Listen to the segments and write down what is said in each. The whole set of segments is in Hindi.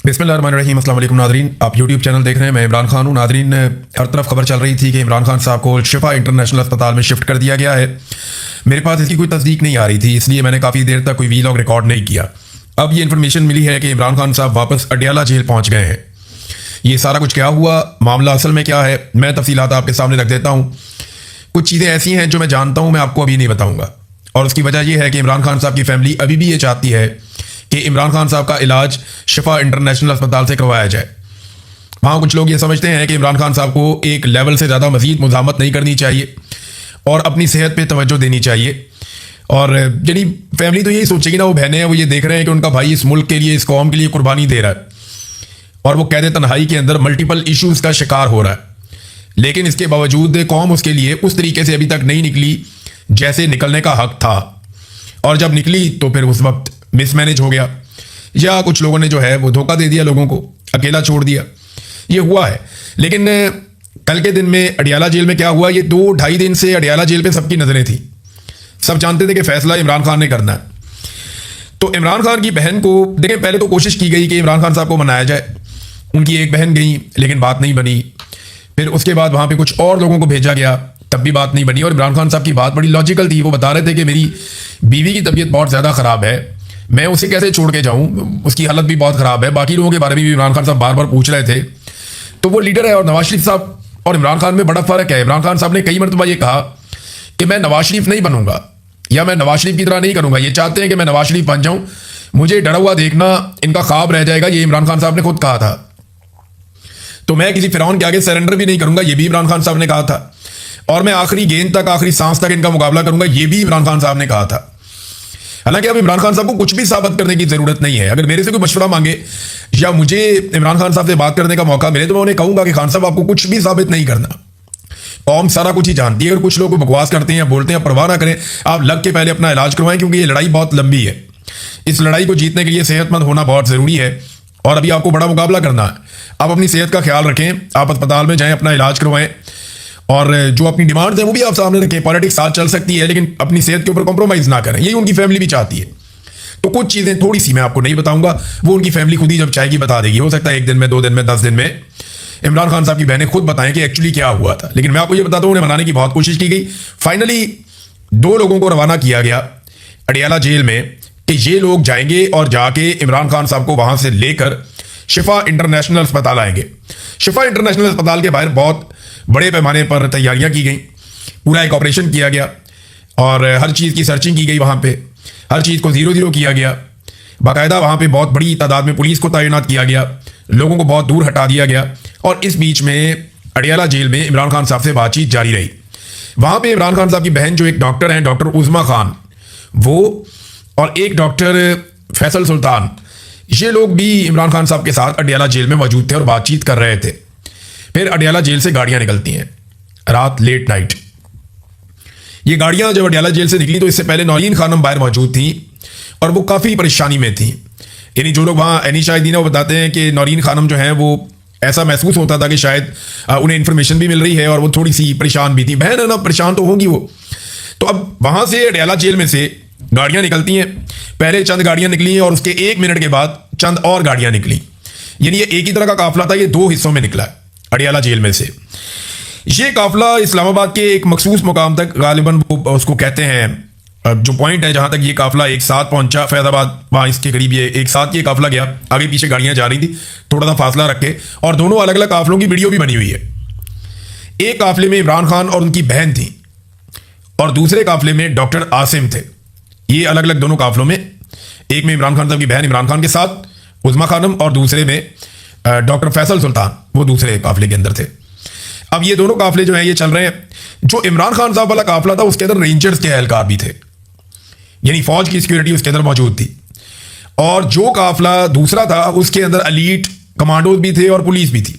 बिस्मिल्लाहिर्रहमानिर्रहीम। अस्सलाम वालेकुम नादरीन, आप यूट्यूब चैनल देख रहे हैं। मैं इमरान खान हूँ। नादरीन, हर तरफ खबर चल रही थी कि इमरान खान साहब को शिफा इंटरनेशनल अस्पताल में शिफ्ट कर दिया गया है। मेरे पास इसकी कोई तस्दीक नहीं आ रही थी, इसलिए मैंने काफ़ी देर तक कोई वीलॉग रिकॉर्ड नहीं किया। अब ये इन्फॉर्मेशन मिली है कि इमरान खान साहब वापस अडियाला जेल पहुँच गए हैं। ये सारा कुछ क्या हुआ, मामला असल में क्या है, मैं तफसीलात आपके सामने रख देता हूँ। कुछ चीज़ें ऐसी हैं जो मैं जानता हूँ, मैं आपको अभी नहीं बताऊँगा। और उसकी वजह यह है कि इमरान खान साहब की फैमिली अभी भी ये चाहती है कि इमरान खान साहब का इलाज शिफा इंटरनेशनल अस्पताल से करवाया जाए। वहाँ कुछ लोग ये समझते हैं कि इमरान खान साहब को एक लेवल से ज़्यादा मज़ीद मुज़ाहमत नहीं करनी चाहिए और अपनी सेहत पे तवज्जो देनी चाहिए। और यानी फैमिली तो यही सोचेगी ना, वो बहनें हैं, वो ये देख रहे हैं कि उनका भाई इस मुल्क के लिए, इस कौम के लिए कुर्बानी दे रहा है और वो कैद तन्हाई के अंदर मल्टीपल इश्यूज़ का शिकार हो रहा है। लेकिन इसके बावजूद कौम उसके लिए उस तरीके से अभी तक नहीं निकली जैसे निकलने का हक था। और जब निकली तो फिर उस वक्त मिसमैनेज हो गया, या कुछ लोगों ने जो है वो धोखा दे दिया, लोगों को अकेला छोड़ दिया। ये हुआ है। लेकिन कल के दिन में अडियाला जेल में क्या हुआ, ये 2-2.5 दिन से अडियाला जेल पे सबकी नज़रें थी। सब जानते थे कि फैसला इमरान खान ने करना है। तो इमरान खान की बहन को देखें, पहले तो कोशिश की गई कि इमरान खान साहब को मनाया जाए। उनकी एक बहन गई लेकिन बात नहीं बनी। फिर उसके बाद वहाँ पे कुछ और लोगों को भेजा गया, तब भी बात नहीं बनी। और इमरान खान साहब की बात बड़ी लॉजिकल थी। वो बता रहे थे कि मेरी बीवी की तबीयत बहुत ज़्यादा ख़राब है, मैं उसे कैसे छोड़ के जाऊँ, उसकी हालत भी बहुत ख़राब है। बाकी लोगों के बारे में भी इमरान खान साहब बार बार पूछ रहे थे। तो वो लीडर है, और नवाज शरीफ साहब और इमरान खान में बड़ा फ़र्क है। इमरान खान साहब ने कई मरतबा ये कहा कि मैं नवाज शरीफ नहीं बनूंगा या मैं नवाज शरीफ की तरह नहीं करूँगा। ये चाहते हैं कि मैं नवाज शरीफ बन जाऊँ, मुझे डरा हुआ देखना इनका ख्वाब रह जाएगा। ये इमरान खान साहब ने खुद कहा था। तो मैं किसी फिरौन के आगे सरेंडर भी नहीं करूँगा, ये भी इमरान खान साहब ने कहा था। और मैं आखिरी गेंद तक, आखिरी सांस तक इनका मुकाबला करूंगा, ये भी इमरान खान साहब ने कहा था। हालांकि अब इमरान खान साहब को कुछ भी साबित करने की जरूरत नहीं है। अगर मेरे से कोई मशवरा मांगे या मुझे इमरान खान साहब से बात करने का मौका मिले तो मैं उन्हें कहूंगा कि खान साहब आपको कुछ भी साबित नहीं करना, कौम सारा कुछ ही जानती है। अगर कुछ लोग बकवास करते हैं, बोलते हैं, परवाह ना करें, आप लग के पहले अपना इलाज करवाएं, क्योंकि ये लड़ाई बहुत लंबी है। इस लड़ाई को जीतने के लिए सेहतमंद होना बहुत जरूरी है और अभी आपको बड़ा मुकाबला करना है। आप अपनी सेहत का ख्याल रखें, आप अस्पताल में जाएं, अपना इलाज करवाएं और जो अपनी डिमांड्स हैं वो भी आप सामने रखें। पॉलिटिक्स साथ चल सकती है लेकिन अपनी सेहत के ऊपर कॉम्प्रोमाइज़ ना करें, यही उनकी फैमिली भी चाहती है। तो कुछ चीज़ें थोड़ी सी मैं आपको नहीं बताऊंगा, वो उनकी फैमिली खुद ही जब चाहेगी बता देगी। हो सकता है 1 दिन में, 2 दिन में, 10 दिन में इमरान खान साहब की बहनें खुद बताएं कि एक्चुअली क्या हुआ था। लेकिन मैं आपको ये बताता हूँ, उन्हें मनाने की बहुत कोशिश की गई। फाइनली 2 लोगों को रवाना किया गया अडियाला जेल में कि ये लोग जाएंगे और जाके इमरान खान साहब को वहां से लेकर शिफा इंटरनेशनल अस्पताल आएंगे। शिफा इंटरनेशनल अस्पताल के बाहर बहुत बड़े पैमाने पर तैयारियां की गई, पूरा एक ऑपरेशन किया गया और हर चीज़ की सर्चिंग की गई। वहाँ पे हर चीज़ को 0-0 किया गया। बाकायदा वहाँ पे बहुत बड़ी तादाद में पुलिस को तैनात किया गया, लोगों को बहुत दूर हटा दिया गया। और इस बीच में अडियाला जेल में इमरान खान साहब से बातचीत जारी रही। वहाँ पे इमरान खान साहब की बहन जो एक डॉक्टर हैं, डॉक्टर उज़मा खान, वो और एक डॉक्टर फैसल सुल्तान, ये लोग भी इमरान खान साहब के साथ अडियाला जेल में मौजूद थे और बातचीत कर रहे थे। फिर अडियाला जेल से गाड़ियां निकलती हैं रात, लेट नाइट। ये गाड़ियां जब अडियाला जेल से निकली तो इससे पहले नौरीन खानम बाहर मौजूद थी और वो काफ़ी परेशानी में थी। यानी जो लोग वहाँ एनी शाहिदीन, वो बताते हैं कि नौरीन खानम जो हैं वो ऐसा महसूस होता था कि शायद उन्हें इन्फॉर्मेशन भी मिल रही है और वो थोड़ी सी परेशान भी थी। बहन है ना, परेशान तो होंगी वो। तो अब वहाँ से अडियाला जेल में से गाड़ियाँ निकलती हैं। पहले चंद गाड़ियाँ निकली हैं और उसके 1 मिनट के बाद चंद और गाड़ियाँ निकली। यानी ये एक ही तरह का काफिला था, ये 2 हिस्सों में निकला है अडियाला जेल में से। ये काफिला इस्लामाबाद के एक मखसूस मुकाम तक, गालिबन वो उसको कहते हैं, जो पॉइंट है जहाँ तक ये काफिला एक साथ पहुँचा, फैजाबाद, वहाँ इसके करीब ये एक साथ ये काफिला गया। आगे पीछे गाड़ियाँ जा रही थी थोड़ा सा फासला रख के, और दोनों अलग अलग काफिलों की वीडियो भी बनी हुई है। एक काफिले में इमरान खान और उनकी बहन थी और दूसरे काफिले में डॉक्टर आसिम थे। ये अलग अलग दोनों काफिलों में, एक में इमरान खान साहब की बहन इमरान खान के साथ उज़मा खानम और दूसरे में डॉक्टर फैसल सुल्तान, वो दूसरे काफिले के अंदर थे। अब ये दोनों काफिले जो हैं ये चल रहे हैं। जो इमरान खान साहब वाला काफिला था उसके अंदर रेंजर्स के एहलकार भी थे, यानी फौज की सिक्योरिटी उसके अंदर मौजूद थी। और जो काफिला दूसरा था उसके अंदर अलीट कमांडोज भी थे और पुलिस भी थी।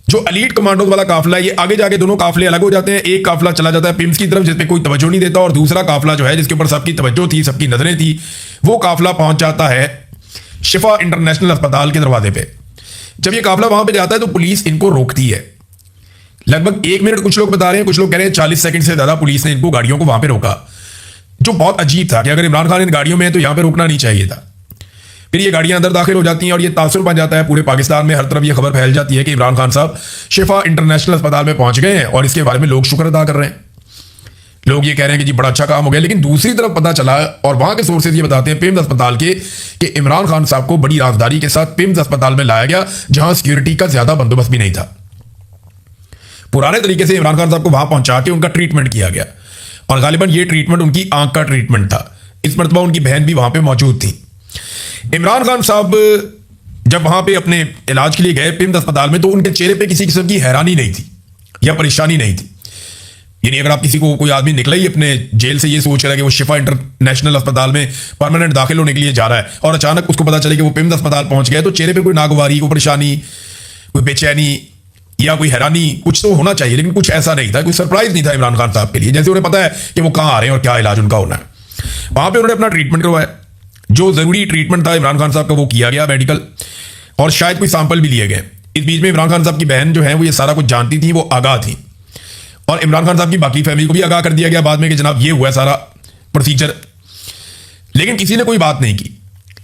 जो अलीट कमांडोज वाला काफिला, ये आगे जाके दोनों काफिले अलग हो जाते हैं। एक काफिला चला जाता है पिम्स की तरफ जिसपे कोई तवज्जो नहीं देता, और दूसरा काफिला जो है जिसके ऊपर सबकी तवज्जो थी, सबकी नजरें थी, वो काफिला पहुंच जाता है शिफा इंटरनेशनल अस्पताल के दरवाजे पे। जब ये काफिला वहां पे जाता है तो पुलिस इनको रोकती है। लगभग 1 मिनट कुछ लोग बता रहे हैं, कुछ लोग कह रहे हैं 40 सेकंड से ज्यादा पुलिस ने इनको गाड़ियों को वहां पे रोका, जो बहुत अजीब था कि अगर इमरान खान इन गाड़ियों में है तो यहां पे रुकना नहीं चाहिए था। फिर ये गाड़ियां अंदर दाखिल हो जाती हैं और ये तासुर बन जाता है पूरे पाकिस्तान में। हर तरफ ये खबर फैल जाती है कि इमरान खान साहब शिफा इंटरनेशनल अस्पताल में पहुंच गए हैं और इसके बारे में लोग शुक्र अदा कर रहे हैं। लोग ये कह रहे हैं कि जी बड़ा अच्छा काम हो गया। लेकिन दूसरी तरफ पता चला, और वहां के सोर्सेज ये बताते हैं पिम्स अस्पताल के, कि इमरान खान साहब को बड़ी राजदारी के साथ पिम्स अस्पताल में लाया गया, जहां सिक्योरिटी का ज्यादा बंदोबस्त भी नहीं था। पुराने तरीके से इमरान खान साहब को वहां पहुंचा के उनका ट्रीटमेंट किया गया, और गालिबन ये ट्रीटमेंट उनकी आंख का ट्रीटमेंट था। इस मरतबा उनकी बहन भी वहां पे मौजूद थी। इमरान खान साहब जब वहां पे अपने इलाज के लिए गए पिम्स अस्पताल में, तो उनके चेहरे पे किसी किस्म की हैरानी नहीं थी या परेशानी नहीं थी। यानी अगर आप किसी को, कोई आदमी निकला ही अपने जेल से ये सोच रहा है कि वो शिफा इंटरनेशनल अस्पताल में परमानेंट दाखिल होने के लिए जा रहा है, और अचानक उसको पता चले कि वो पिम्स अस्पताल पहुंच गया, तो चेहरे पे कोई नागवारी, कोई परेशानी, कोई बेचैनी या कोई हैरानी कुछ तो होना चाहिए। लेकिन कुछ ऐसा नहीं था, कोई सरप्राइज नहीं था इमरान खान साहब के लिए। जैसे उन्हें पता है कि वो कहाँ आ रहे हैं और क्या इलाज उनका होना है। वहां पर उन्होंने अपना ट्रीटमेंट करवाया, जो जरूरी ट्रीटमेंट था इमरान खान साहब का वो किया गया मेडिकल, और शायद कोई सैंपल भी लिए गए। इस बीच में इमरान खान साहब की बहन जो है वो ये सारा कुछ जानती थी, वो आगाह थी, और इमरान खान साहब की बाकी फैमिली को भी आगाह कर दिया गया बाद में कि जनाब ये हुआ सारा प्रोसीजर। लेकिन किसी ने कोई बात नहीं की।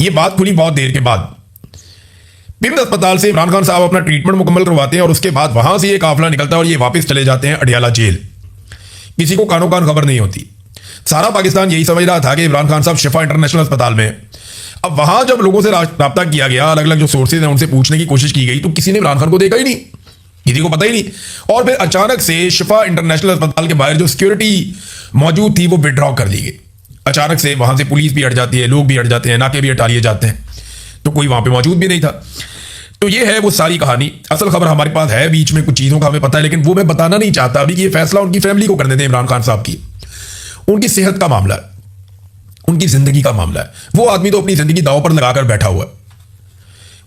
ये बात खुली बहुत देर के बाद। पिम्स अस्पताल से इमरान खान साहब अपना ट्रीटमेंट मुकम्मल करवाते हैं, और उसके बाद वहां से ये काफिला निकलता है और ये वापस चले जाते हैं अडियाला जेल। किसी को कानो कान खबर नहीं होती। सारा पाकिस्तान यही समझ रहा था कि इमरान खान साहब शिफा इंटरनेशनल अस्पताल में। अब वहां जब लोगों से राब्ता किया गया, अलग अलग जो सोर्सेज हैं उनसे पूछने की कोशिश की गई, तो किसी ने इमरान खान को देखा ही नहीं, किसी को पता ही नहीं। और फिर अचानक से शिफा इंटरनेशनल अस्पताल के बाहर जो सिक्योरिटी मौजूद थी वो विड्रॉ कर दी गई। अचानक से वहां से पुलिस भी हट जाती है, लोग भी हट जाते हैं, नाके भी हटा लिए जाते हैं, तो कोई वहां पे मौजूद भी नहीं था। तो ये है वो सारी कहानी। असल खबर हमारे पास है, बीच में कुछ चीजों का हमें पता है, लेकिन वो मैं बताना नहीं चाहता अभी कि ये फैसला उनकी फैमिली को करने दें। इमरान खान साहब की, उनकी सेहत का मामला है, उनकी जिंदगी का मामला है। वो आदमी तो अपनी जिंदगी दांव पर लगाकर बैठा हुआ है,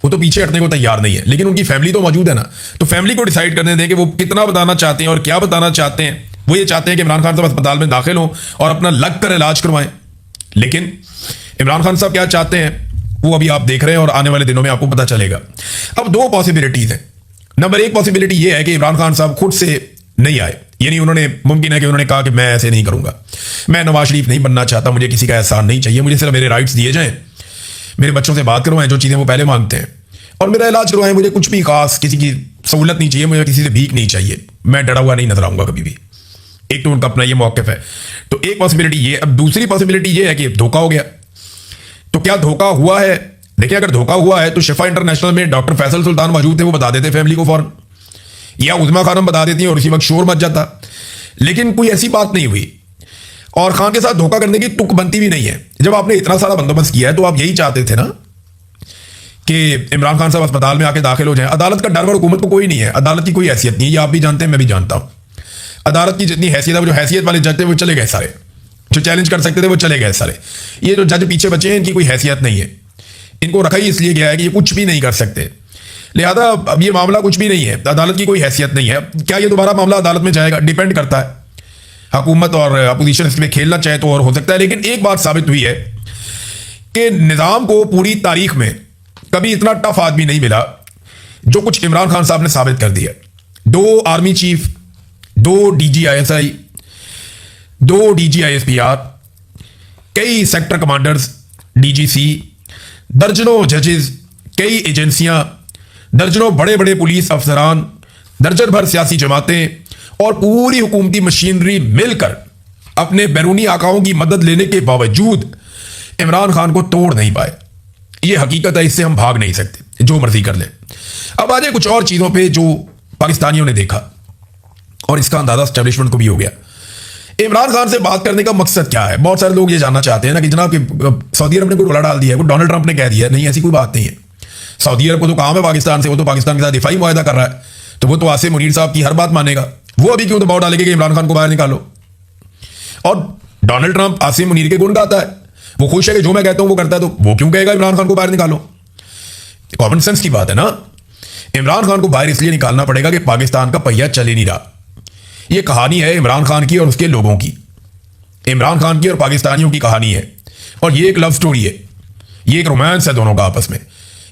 वो तो पीछे हटने को तैयार नहीं है। लेकिन उनकी फैमिली तो मौजूद है ना, तो फैमिली को डिसाइड करने दें कि वो कितना बताना चाहते हैं और क्या बताना चाहते हैं। वो ये चाहते हैं कि इमरान खान साहब अस्पताल में दाखिल हों और अपना लग कर इलाज करवाएं। लेकिन इमरान खान साहब क्या चाहते हैं वो अभी आप देख रहे हैं, और आने वाले दिनों में आपको पता चलेगा। अब दो पॉसिबिलिटीज हैं। नंबर एक पॉसिबिलिटी ये है कि इमरान खान साहब खुद से नहीं आए, यानी उन्होंने, मुमकिन है कि उन्होंने कहा कि मैं ऐसे नहीं करूंगा, मैं नवाज शरीफ नहीं बनना चाहता, मुझे किसी का एहसान नहीं चाहिए, मुझे सिर्फ मेरे राइट्स दिए जाएं, मेरे बच्चों से बात करवाएं जो चीज़ें वो पहले मांगते हैं, और मेरा इलाज करवाएं, मुझे कुछ भी खास किसी की सहूलत नहीं चाहिए, मुझे किसी से भीख नहीं चाहिए, मैं डरा हुआ नहीं नजर आऊंगा कभी भी। एक तो उनका अपना ये मौक़िफ़ है। तो एक पॉसिबिलिटी ये। अब दूसरी पॉसिबिलिटी ये है कि धोखा हो गया। तो क्या धोखा हुआ है? देखिए, अगर धोखा हुआ है तो शिफा इंटरनेशनल में डॉक्टर फैसल सुल्तान मौजूद थे, वो बता देते फैमिली को फौरन, या उज़मा खानम बता देती और उसी वक्त शोर मच जाता। लेकिन कोई ऐसी बात नहीं हुई, और खान के साथ धोखा करने की तुक बनती भी नहीं है। जब आपने इतना सारा बंदोबस्त किया है तो आप यही चाहते थे ना कि इमरान खान साहब अस्पताल में आके दाखिल हो जाएं। अदालत का डर और हुकूमत को कोई नहीं है, अदालत की कोई हैसियत नहीं है, ये आप भी जानते हैं, मैं भी जानता हूं। अदालत की जितनी हैसियत है, वो जो हैसियत वाले जज थे वो चले गए सारे, जो चैलेंज कर सकते थे वो चले गए सारे। ये जो जज पीछे बचे हैं इनकी कोई हैसियत नहीं है, इनको रखा ही इसलिए गया है कि ये कुछ भी नहीं कर सकते। लिहाजा अब ये मामला कुछ भी नहीं है, अदालत की कोई हैसियत नहीं है। क्या ये दोबारा मामला अदालत में जाएगा? डिपेंड करता है, हुकूमत और अपोजिशन इसमें खेलना चाहे तो और हो सकता है। लेकिन एक बात साबित हुई है कि निज़ाम को पूरी तारीख में कभी इतना टफ आदमी नहीं मिला जो कुछ इमरान खान साहब ने साबित कर दिया। 2 आर्मी चीफ, 2 DGISI, 2 DGISPR, कई सेक्टर कमांडर्स, DGC, दर्जनों जजेस, कई एजेंसियां, दर्जनों बड़े बड़े पुलिस अफसरान, दर्जन भर सियासी जमातें और पूरी हुकूमती मशीनरी मिलकर अपने बैरूनी आकाओं की मदद लेने के बावजूद इमरान खान को तोड़ नहीं पाए। यह हकीकत है, इससे हम भाग नहीं सकते, जो मर्जी कर ले। अब आ जाए कुछ और चीज़ों पे जो पाकिस्तानियों ने देखा, और इसका अंदाजा एस्टेब्लिशमेंट को भी हो गया। इमरान खान से बात करने का मकसद क्या है? बहुत सारे लोग ये जानना चाहते हैं ना कि जनाब कि सऊदी अरब ने कोई रोला डाल दिया है, डोनाल्ड ट्रंप ने कह दिया। नहीं, ऐसी कोई बात नहीं है। सऊदी अरब को तो काम है पाकिस्तान से, वो तो पाकिस्तान के साथ दिफाई मुआहदा कर रहा है, तो वो तो आसिम मुनीर साहब की हर बात मानेगा। वो अभी क्यों दबाव डालेगा कि इमरान खान को बाहर निकालो? और डोनाल्ड ट्रंप आसिम मुनीर के गुण गाता है, वो खुश है कि जो मैं कहता हूं वो करता है, तो वो क्यों कहेगा इमरान खान को बाहर निकालो? कॉमन सेंस की बात है ना। इमरान खान को बाहर इसलिए निकालना पड़ेगा कि पाकिस्तान का पहिया चल ही नहीं रहा। यह कहानी है इमरान खान की और उसके लोगों की, इमरान खान की और पाकिस्तानियों की कहानी है। और ये एक लव स्टोरी है, ये एक रोमांस है दोनों का आपस में।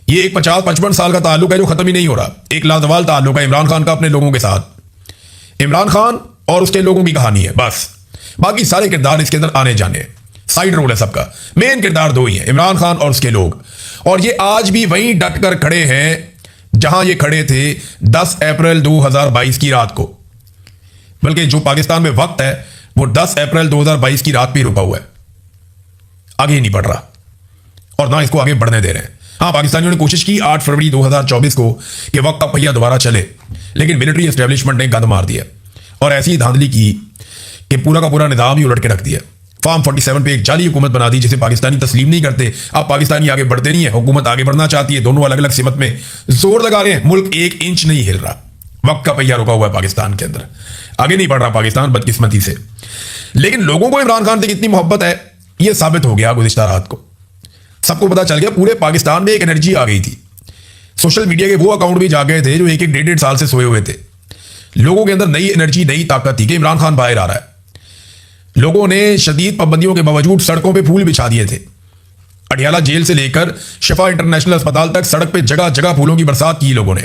ये एक 50-55 साल का ताल्लुक है जो खत्म ही नहीं हो रहा। एक लाजवाल ताल्लुक है इमरान खान का अपने लोगों के साथ। इमरान खान और उसके लोगों की कहानी है बस। बाकी सारे किरदार इसके अंदर आने जाने, साइड रोल है सबका। मेन किरदार 2 ही है, इमरान खान और उसके लोग। और ये आज भी वहीं डट कर खड़े हैं जहां ये खड़े थे 10 अप्रैल 2022 की रात को। बल्कि जो पाकिस्तान में वक्त है वो 10 अप्रैल 2022 की रात पे रुका हुआ है, आगे ही नहीं बढ़ रहा और ना इसको आगे बढ़ने दे रहे हैं। हाँ, पाकिस्तानियों ने कोशिश की 8 फरवरी 2024 को कि वक्त का पहिया दोबारा चले, लेकिन मिलिट्री एस्टेब्लिशमेंट ने गंद मार दिया और ऐसी धांधली की कि पूरा का पूरा निजाम ही उलट के रख दिया। फॉर्म 47 पे एक जाली हुकूमत बना दी जिसे पाकिस्तानी तस्लीम नहीं करते। अब पाकिस्तानी आगे बढ़ते नहीं है, हुकूमत आगे बढ़ना चाहती है, दोनों अलग अलग सिमत में जोर लगा रहे हैं। मुल्क 1 इंच नहीं हिल रहा, वक्त का पहिया रुका हुआ है पाकिस्तान के अंदर, आगे नहीं बढ़ रहा पाकिस्तान बदकिस्मती से। लेकिन लोगों को इमरान खान से कितनी मोहब्बत है यह साबित हो गया गुज़िश्ता रात को। सबको पता चल गया, पूरे पाकिस्तान में एक एनर्जी आ गई थी। सोशल मीडिया के वो अकाउंट भी जाग गए थे जो एक एक 1.5 साल से सोए हुए थे। लोगों के अंदर नई एनर्जी, नई ताकत थी कि इमरान खान बाहर आ रहा है। लोगों ने शदीद पाबंदियों के बावजूद सड़कों पे फूल बिछा दिए थे। अडियाला जेल से लेकर शिफा इंटरनेशनल अस्पताल तक सड़क पे जगह जगह फूलों की बरसात की लोगों ने।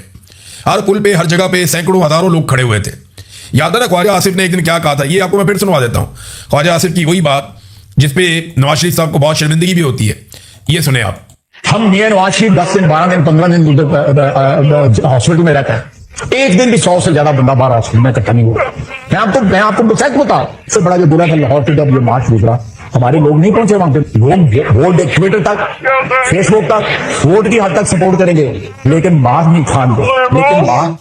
हर पुल पे, हर जगह पे सैकड़ों हजारों लोग खड़े हुए थे। याद है ना ख्वाजा आसिफ ने एक दिन क्या कहा था, ये आपको मैं फिर सुनवा देता हूं। ख्वाजा आसिफ की वही बात जिसपे नवाज शरीफ साहब को बहुत शर्मिंदगी भी होती है, ये सुने आप। हम मियां नवाज शरीफ 10 दिन, 12 दिन, 15 दिन हॉस्पिटल में रहता है, एक दिन भी 100 से ज्यादा बंदा बाहर हॉस्पिटल में इकट्ठा नहीं हुआ। मैं आपको सच बता, सबसे बड़ा जो बुरा था लाहौर से जब ये मार्च गुजरा, हमारे लोग नहीं पहुंचे वहां पे। लोग वोट ट्विटर तक, फेसबुक तक, वोट की हद तक सपोर्ट करेंगे, लेकिन मार नहीं खाएंगे। लेकिन मार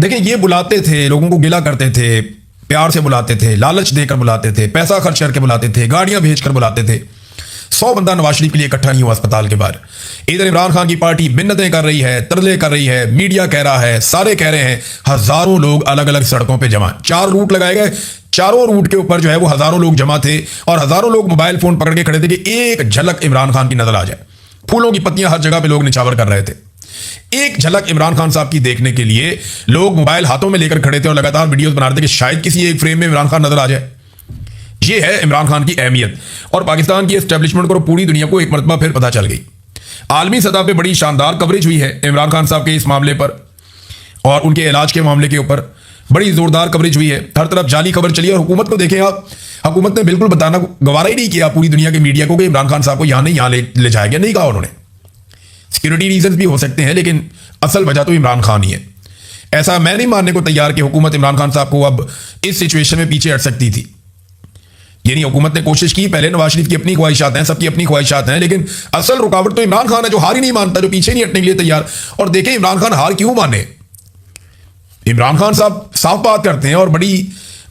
देखिए, ये बुलाते थे, लोगों को गिला करते थे, प्यार से बुलाते थे, लालच देकर बुलाते थे, पैसा खर्च करके बुलाते थे, गाड़ियां भेजकर बुलाते थे। 100 बंदा नवाज शरीफ के लिए इकट्ठा नहीं हुआ अस्पताल के बाहर। इधर इमरान खान की पार्टी मिन्नतें कर रही है, तरले कर रही है, मीडिया कह रहा है, सारे कह रहे हैं। हजारों लोग अलग अलग सड़कों पे जमा, 4 रूट लगाए गए, चारों रूट के ऊपर जो है वो हजारों लोग जमा थे और हजारों लोग मोबाइल फोन पकड़ के खड़े थे कि एक झलक इमरान खान की नजर आ जाए। फूलों की पत्तियां हर जगह पे लोग निछावर कर रहे थे। एक झलक इमरान खान साहब की देखने के लिए लोग मोबाइल हाथों में लेकर खड़े थे और लगातार वीडियोस बना रहे थे कि शायद किसी एक फ्रेम में इमरान खान नजर आ जाए। ये है इमरान खान की अहमियत और पाकिस्तान की एस्टेब्लिशमेंट को पूरी दुनिया को एक मरतबा फिर पता चल गई। आलमी सतह पे बड़ी शानदार कवरेज हुई है इमरान खान साहब के इस मामले पर और उनके इलाज के मामले के ऊपर बड़ी जोरदार कवरेज हुई है। हर तरफ जाली खबर चली और हुकूमत को देखें आप, हुकूमत ने बिल्कुल बताना गवारा ही नहीं किया पूरी दुनिया के मीडिया को कि इमरान खान साहब को यहां नहीं, यहां ले जाया गया। नहीं कहा उन्होंने। सिक्योरिटी रीजन भी हो सकते हैं, लेकिन असल वजह तो इमरान खान ही है। ऐसा मैं नहीं मानने को तैयार कि हुकूमत इमरान खान साहब को अब इस सिचुएशन में पीछे हट सकती थी। यानी हुकूमत ने कोशिश की, पहले नवाज शरीफ की अपनी ख्वाहिशात हैं, सबकी अपनी ख्वाहिशात हैं, लेकिन असल रुकावट तो इमरान खान है जो हार ही नहीं मानता, जो पीछे नहीं हटने के लिए तैयार। और देखें इमरान खान हार क्यों माने। इमरान खान साहब साफ बात करते हैं और बड़ी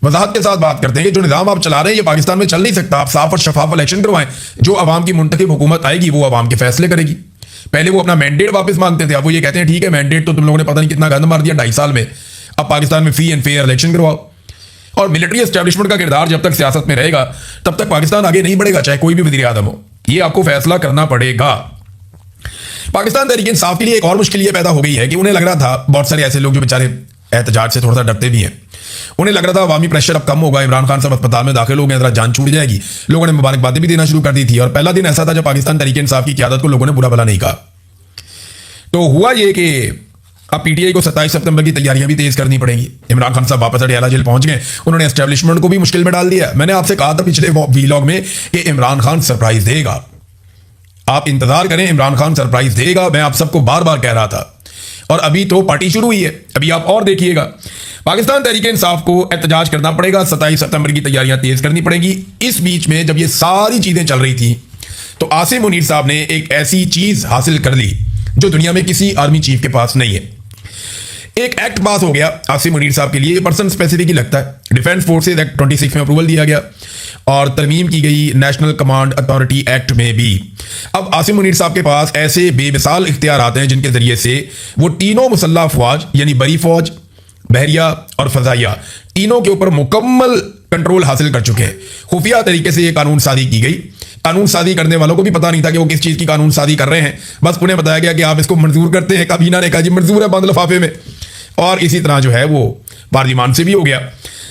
वजाहत के साथ बात करते हैं कि जो निजाम आप चला रहे हैं ये पाकिस्तान में चल नहीं सकता। आप साफ और शफाफ इलेक्शन करवाएं, जो अवाम की मुंतखब हुकूमत आएगी वो अवाम के फैसले करेगी। पहले वो अपना मैंडेट वापस मांगते थे, अब वो ये कहते हैं ठीक है मैंडेट तो तुम लोगों ने पता नहीं कितना गंद मार दिया 2.5 साल में, अब पाकिस्तान में फ्री एंड फेयर इलेक्शन करवाओ। और मिलिट्री एस्टेब्लिशमेंट का किरदार जब तक सियासत में रहेगा तब तक पाकिस्तान आगे नहीं बढ़ेगा, चाहे कोई भी वज़ीर आज़म हो। ये आपको फैसला करना पड़ेगा। पाकिस्तान तहरीक इंसाफ के लिए एक और मुश्किल ये पैदा हो गई है कि उन्हें लग रहा था, बहुत सारे ऐसे लोग जो बेचारे एहतजाज से थोड़ा सा डरते भी हैं, उन्हें लग रहा था अवामी प्रेशर अब कम होगा, इमरान खान साहब अस्पताल में दाखिल हो गए, जरा जान छूट जाएगी। लोगों ने मुबारकबादें भी देना शुरू कर दी थी और पहला दिन ऐसा था जब पाकिस्तान तहरीक इंसाफ की क़यादत को लोगों ने बुरा भला नहीं कहा। तो हुआ ये कि अब पीटीआई को 27 सितंबर की तैयारियां भी तेज करनी पड़ेंगी। इमरान खान साहब वापस अडियाला जेल पहुंच गए, उन्होंने एस्टेब्लिशमेंट को भी मुश्किल में डाल दिया। मैंने आपसे कहा था पिछले वीलॉग में कि इमरान खान सरप्राइज देगा, आप इंतजार करें, इमरान खान सरप्राइज देगा। मैं आप सबको बार बार कह रहा था और अभी तो पार्टी शुरू हुई है, अभी आप और देखिएगा। पाकिस्तान तहरीक इंसाफ को एहतजाज करना पड़ेगा, 27 सितंबर की तैयारियां तेज करनी पड़ेंगी। इस बीच में जब ये सारी चीजें चल रही थी तो आसिम मुनीर साहब ने एक ऐसी चीज हासिल कर ली जो दुनिया में किसी आर्मी चीफ के पास नहीं है। एक एक्ट पास हो गया आसिम मुनीर साहब के लिए, पर्सन स्पेसिफिक ही लगता है। डिफेंस फोर्सेज एक्ट 26 में अप्रूवल दिया गया और तरमीम की गई नेशनल कमांड अथॉरिटी एक्ट में भी। अब आसिम मुनीर साहब के पास ऐसे बेमिसाल इख्तियार आते हैं जिनके जरिए से वो तीनों मुसल्लह अफवाज यानी बरी फौज, बहरिया और फजाइया, तीनों के ऊपर मुकम्मल कंट्रोल हासिल कर चुके हैं। खुफिया तरीके से ये कानून साजी की गई। कानून साजी करने वालों को भी पता नहीं था कि वो किस चीज़ की कानून साजी कर रहे हैं, बस उन्हें बताया गया कि आप इसको मंजूर करते हैं। काबीना ने कहा जी मंजूर है, बंद लिफाफे में, और इसी तरह जो है वो पार्लियामान से भी हो गया।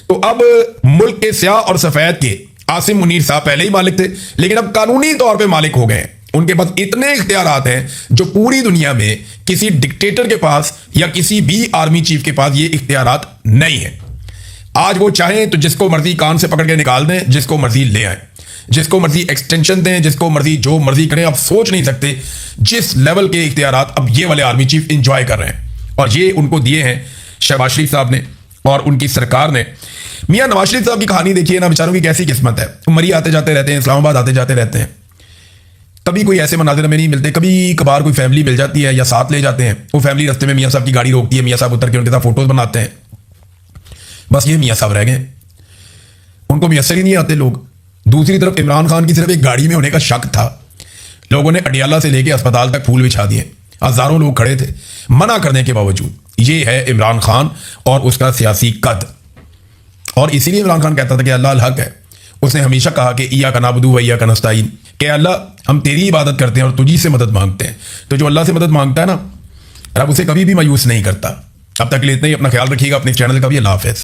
तो अब मुल्क के स्याह और सफ़ेद के आसिम मुनीर साहब पहले ही मालिक थे, लेकिन अब कानूनी तौर पे मालिक हो गए। उनके पास इतने इख्तियारात हैं जो पूरी दुनिया में किसी डिक्टेटर के पास या किसी भी आर्मी चीफ के पास ये इख्तियारात नहीं है। आज वो चाहें तो जिसको मर्जी कान से पकड़ के निकाल दें, जिसको मर्जी ले आए। जिसको मर्जी एक्सटेंशन दें, जिसको मर्जी जो मर्जी करें, आप सोच नहीं सकते जिस लेवल के इख्तियारात अब ये वाले आर्मी चीफ इंजॉय कर रहे हैं। और ये उनको दिए हैं शहबाज शरीफ साहब ने और उनकी सरकार ने। मियां नवाज शरीफ साहब की कहानी देखिए ना, बेचारों की कैसी किस्मत है। मरी आते जाते रहते हैं, इस्लामाबाद आते जाते रहते हैं, कभी कोई ऐसे मनाजिर में नहीं मिलते। कभी कभार कोई फैमिली मिल जाती है या साथ ले जाते हैं, वो फैमिली रास्ते में मियां साहब की गाड़ी रोकती है, मियां साहब उतर के उनके साथ फोटोज बनाते हैं। बस ये मियां साहब रह गए, उनको मैसर ही नहीं आते लोग। दूसरी तरफ इमरान खान की सिर्फ एक गाड़ी में होने का शक था, लोगों ने अडियाला से लेके अस्पताल तक फूल बिछा दिए, हजारों लोग खड़े थे मना करने के बावजूद। ये है इमरान खान और उसका सियासी कद। और इसीलिए इमरान खान कहता था कि अल्लाह अल हक है। उसने हमेशा कहा कि इया का नाबुदू व इया का नस्ताईन, कि अल्लाह हम तेरी इबादत करते हैं और तुझी से मदद मांगते हैं। तो जो अल्लाह से मदद मांगता है ना, रब उसे कभी भी मायूस नहीं करता। अब तक के लिए इतना ही। अपना ख्याल रखिएगा, अपने चैनल का भी। अल्लाह हाफ़िज़।